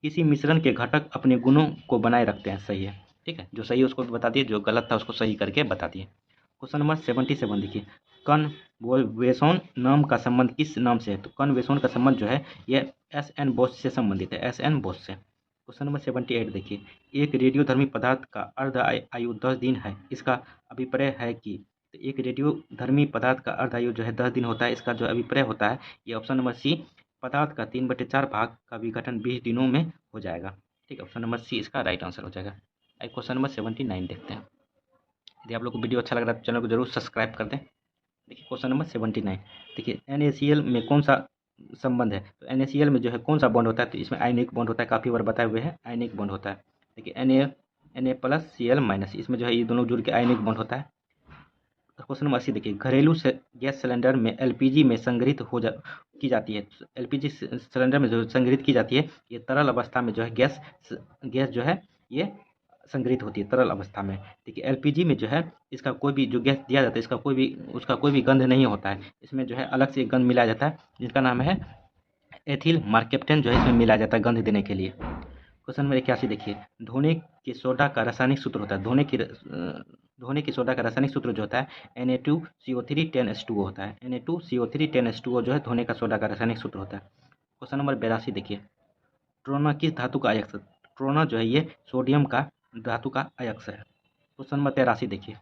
किसी मिश्रण के घटक अपने गुणों को बनाए रखते हैं, सही है। ठीक है, जो सही है उसको बता दिए, जो गलत था उसको सही करके बता दिए। क्वेश्चन नंबर 77 देखिए, कन्वेशन नाम का संबंध किस नाम से है? तो कन्वेशन का संबंध जो है यह एस.एन. बोस से संबंधित है, एस.एन. बोस से। क्वेश्चन नंबर 78 देखिए, एक रेडियोधर्मी पदार्थ का अर्ध आयु 10 दिन है, इसका अभिप्राय है कि? तो एक रेडियोधर्मी पदार्थ का अर्ध आयु जो है 10 दिन होता है, इसका जो अभिप्राय होता है ये ऑप्शन नंबर सी, पदार्थ का 3/4 भाग का विघटन 20 दिनों में हो जाएगा। ठीक है, ऑप्शन नंबर सी इसका राइट आंसर हो जाएगा। आइए क्वेश्चन नंबर 79 देखते हैं। यदि आप लोग को वीडियो अच्छा लग रहा है तो चैनल को जरूर सब्सक्राइब कर दें। देखिए क्वेश्चन नंबर 79, देखिए NaCl में कौन सा संबंध है? तो NaCl में जो है कौन सा बॉन्ड होता है? तो इसमें आयनिक बॉन्ड होता है, काफ़ी बार बताए हुए हैं, आयनिक बॉन्ड होता है। देखिए Na+Cl-, इसमें जो है ये दोनों जुड़ के आयनिक बॉन्ड होता है। क्वेश्चन नंबर 80 देखिए, घरेलू से गैस सिलेंडर में LPG में संग्रहित की जाती है। LPG सिलेंडर में जो संग्रहित की जाती है ये तरल अवस्था में जो है गैस जो है ये संग्रहित होती है तरल अवस्था में। देखिए एलपीजी में जो है इसका कोई भी जो गैस दिया जाता है इसका कोई भी गंध नहीं होता है, इसमें जो है अलग से गंध मिलाया जाता है जिसका नाम है एथिल मार्केप्टेन, जो है इसमें मिलाया जाता है गंध देने के लिए। क्वेश्चन नंबर 81 देखिए, धोने के सोडा का रासायनिक सूत्र होता है, धोने की सोडा का रासायनिक सूत्र जो होता है Na2CO3 10H2O होता है, Na2CO3 10H2O जो है धोने का सोडा का रासायनिक सूत्र होता है। क्वेश्चन नंबर 82 देखिए, ट्रोना किस धातु का अयस्क है? ट्रोना जो है ये सोडियम का धातु का अयस्क है। क्वेश्चन नंबर 83 देखिए,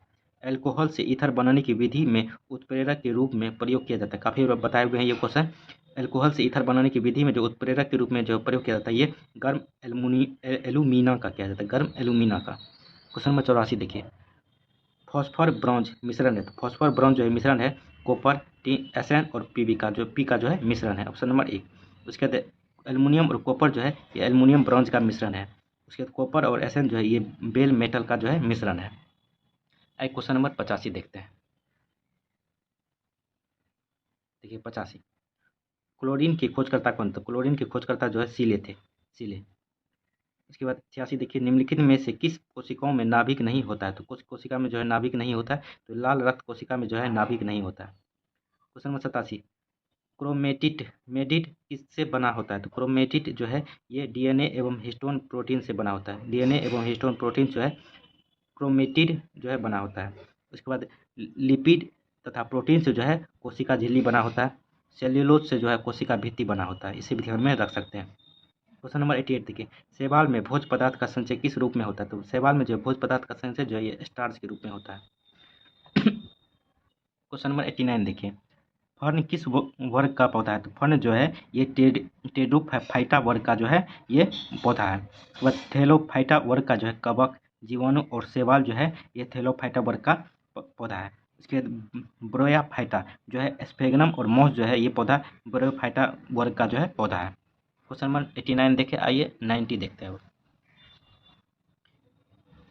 अल्कोहल से ईथर बनाने की विधि में उत्प्रेरक के रूप में प्रयोग किया जाता है, काफ़ी बताए हुए हैं ये क्वेश्चन। अल्कोहल से ईथर बनाने की विधि में जो उत्प्रेरक के रूप में जो प्रयोग किया जाता है ये गर्म एल्यूमिना का किया जाता है, गर्म एल्यूमिना का। क्वेश्चन नंबर 84 देखिए, फॉस्फर ब्रॉन्ज मिश्रण है, तो फॉस्फर ब्रॉन्ज जो है मिश्रण है कॉपर Sn और पी का जो है मिश्रण है, ऑप्शन नंबर 1। उसके बाद एल्युमिनियम और कॉपर जो है ये एल्युमिनियम ब्रॉन्ज का मिश्रण है। उसके बाद कॉपर और Sn जो है ये बेल मेटल का जो है मिश्रण है। आइए क्वेश्चन नंबर 85 देखते हैं। देखिए 85, क्लोरीन की खोजकर्ता कौन? तो क्लोरीन की खोजकर्ता जो है सीले थे, सीले। इसके बाद 86 देखिए, निम्नलिखित में से किस कोशिकाओं में नाभिक नहीं होता है? तो कुछ कोशिका में जो है नाभिक नहीं होता है, तो लाल रक्त कोशिका में जो है नाभिक नहीं होता है। क्वेश्चन नंबर 87, क्रोमेटिड मेटिड किससे बना होता है? तो क्रोमेटिड जो है ये डीएनए एवं हिस्टोन प्रोटीन से बना होता है। डीएनए एवं हिस्टोन प्रोटीन जो है क्रोमेटिड जो है बना होता है। उसके बाद लिपिड तथा प्रोटीन से जो है कोशिका झिल्ली बना होता है। सेल्यूलोज से जो है कोशिका भित्ति बना होता है। इसे भी ध्यान में रख सकते हैं। क्वेश्चन नंबर 88 देखिए, शैवाल में भोज्य पदार्थ का संचय किस रूप में होता है? तो शैवाल में जो है भोज्य पदार्थ का संचय जो है ये स्टार्च के रूप में होता है। क्वेश्चन नंबर 89 देखिए, फर्न किस वर्ग का पौधा है? तो फर्न जो है ये टेडोफाइटा वर्ग का जो है ये पौधा है। उसके बाद थैलोफाइटा वर्ग का जो है कवक, जीवाणु और शैवाल जो है ये थैलोफाइटा वर्ग का पौधा है। इसके बाद ब्रोयाफाइटा जो है स्फेगनम और मॉस जो है ये पौधा ब्रोयाफाइटा वर्ग का जो है पौधा है। क्वेश्चन नंबर 89 देखे, आइए 90 देखते हैं।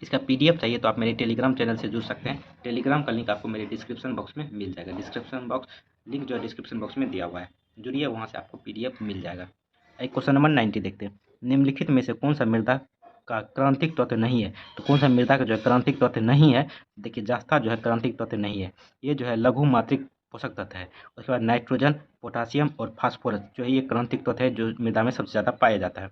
इसका पीडीएफ चाहिए तो आप मेरे टेलीग्राम चैनल से जुड़ सकते हैं। टेलीग्राम का लिंक आपको मेरे डिस्क्रिप्शन बॉक्स में मिल जाएगा। डिस्क्रिप्शन बॉक्स लिंक जो है डिस्क्रिप्शन बॉक्स में दिया हुआ है, जुड़िए, वहाँ से आपको पीडीएफ मिल जाएगा। एक क्वेश्चन नंबर 90 देखते हैं, निम्नलिखित में से कौन सा मृदा का क्रांतिक तत्व नहीं है? तो कौन सा मृदा का जो है क्रांतिक तत्व नहीं है? देखिए, जास्ता जो है क्रांतिक तत्व नहीं है, ये जो है लघु मात्रिक पोषक तत्व है। उसके बाद नाइट्रोजन, पोटासियम और फास्फोरस जो है ये क्रांतिक तत्व है जो मृदा में सबसे ज़्यादा पाया जाता है।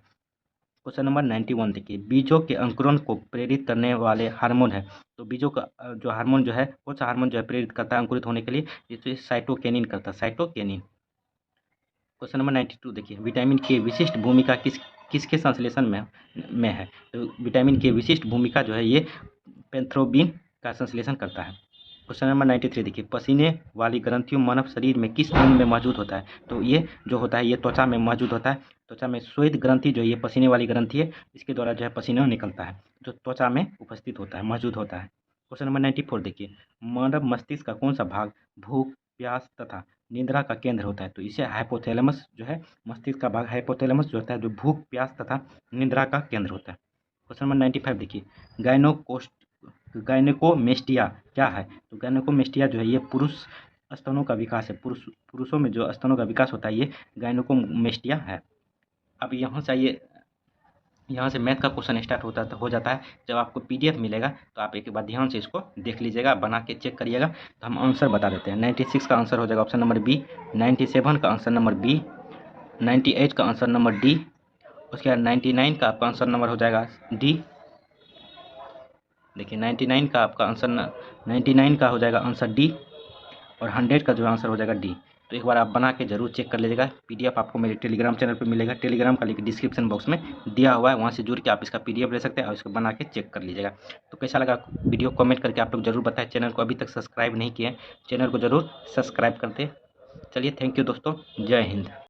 क्वेश्चन नंबर 91 देखिए, बीजों के अंकुरण को प्रेरित करने वाले हार्मोन है? तो बीजों का जो हार्मोन जो है, कौन सा हार्मोन जो है प्रेरित करता है अंकुरित होने के लिए? ये साइटोकिनिन करता है, साइटोकिनिन। क्वेश्चन नंबर 92 देखिए, विटामिन के विशिष्ट भूमिका किसके संश्लेषण में है? तो विटामिन के विशिष्ट भूमिका जो है ये पेंथ्रोबिन का संश्लेषण करता है। क्वेश्चन नंबर 93 देखिए, पसीने वाली ग्रंथियों मानव शरीर में किस अंग में मौजूद होता है? तो ये जो होता है ये त्वचा में मौजूद होता है। त्वचा में श्वेत ग्रंथि जो ये पसीने वाली ग्रंथि है, इसके द्वारा जो है पसीना निकलता है, जो त्वचा में उपस्थित होता है, मौजूद होता है। क्वेश्चन नंबर 94 देखिए, मानव मस्तिष्क का कौन सा भाग भूख, प्यास तथा निद्रा का केंद्र होता है? तो इसे हाइपोथैलेमस जो है, मस्तिष्क का भाग हाइपोथैलेमस जो होता है, जो भूख, प्यास तथा निद्रा का केंद्र होता है। क्वेश्चन नंबर 95 देखिए, गायनेकोमेस्टिया क्या है? तो गायनेकोमेस्टिया जो है ये पुरुष स्तनों का विकास है। पुरुषों में जो स्तनों का विकास होता है ये गायनेकोमेस्टिया है। अब यहाँ से मैथ का क्वेश्चन स्टार्ट हो जाता है। जब आपको पीडीएफ मिलेगा तो आप एक बार ध्यान से इसको देख लीजिएगा, बना के चेक करिएगा। तो हम आंसर बता देते हैं। 96 का आंसर हो जाएगा ऑप्शन नंबर बी, 97 का आंसर नंबर बी, 98 का आंसर नंबर डी, उसके बाद 99 का आपका आंसर नंबर हो जाएगा डी। देखिए 99 का आपका आंसर 99 का हो जाएगा आंसर डी, और 100 का जो आंसर हो जाएगा डी। तो एक बार आप बना के जरूर चेक कर लीजिएगा। पीडीएफ आपको मेरे टेलीग्राम चैनल पर मिलेगा। टेलीग्राम का लिंक डिस्क्रिप्शन बॉक्स में दिया हुआ है, वहाँ से जुड़ के आप इसका पीडीएफ ले सकते हैं और इसको बना के चेक कर लीजिएगा। तो कैसा लगा वीडियो कमेंट करके आप लोग जरूर बताएं। चैनल को अभी तक सब्सक्राइब नहीं किए हैं, चैनल को जरूर सब्सक्राइब करते। चलिए, थैंक यू दोस्तों, जय हिंद।